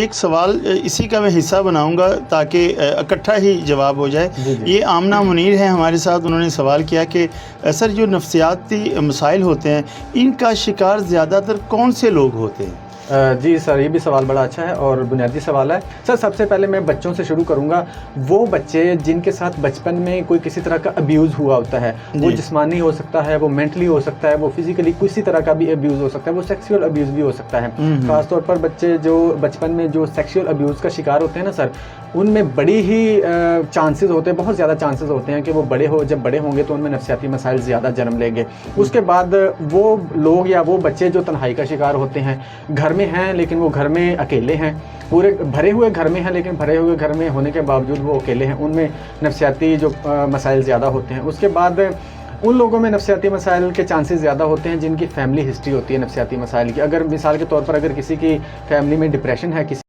ایک سوال اسی کا میں حصہ بناؤں گا تاکہ اکٹھا ہی جواب ہو جائے. یہ آمنہ منیر ہیں ہمارے ساتھ. انہوں نے سوال کیا کہ سر جو نفسیاتی مسائل ہوتے ہیں ان کا شکار زیادہ تر کون سے لوگ ہوتے ہیں؟ جی سر، یہ بھی سوال بڑا اچھا ہے اور بنیادی سوال ہے. سر سب سے پہلے میں بچوں سے شروع کروں گا. وہ بچے جن کے ساتھ بچپن میں کوئی کسی طرح کا ابیوز ہوا ہوتا ہے، وہ جسمانی ہو سکتا ہے، وہ مینٹلی ہو سکتا ہے، وہ فزیکلی کسی طرح کا بھی ابیوز ہو سکتا ہے، وہ سیکسول ابیوز بھی ہو سکتا ہے. خاص طور پر بچے جو بچپن میں جو سیکسول ابیوز کا شکار ہوتے ہیں نا سر، ان میں بڑی ہی چانسز ہوتے ہیں، بہت زیادہ چانسز ہوتے ہیں کہ وہ جب بڑے ہوں گے تو ان میں نفسیاتی مسائل زیادہ جنم لیں گے. اس کے بعد وہ لوگ یا وہ بچے جو تنہائی کا شکار ہوتے ہیں، گھر میں ہیں لیکن وہ گھر میں اکیلے ہیں، پورے بھرے ہوئے گھر میں ہیں لیکن بھرے ہوئے گھر میں ہونے کے باوجود وہ اکیلے ہیں، ان میں نفسیاتی جو مسائل زیادہ ہوتے ہیں. اس کے بعد ان لوگوں میں نفسیاتی مسائل کے چانسز زیادہ ہوتے ہیں جن کی فیملی ہسٹری ہوتی ہے نفسیاتی مسائل کی. اگر مثال کے طور پر اگر کسی کی فیملی میں ڈپریشن ہے، کسی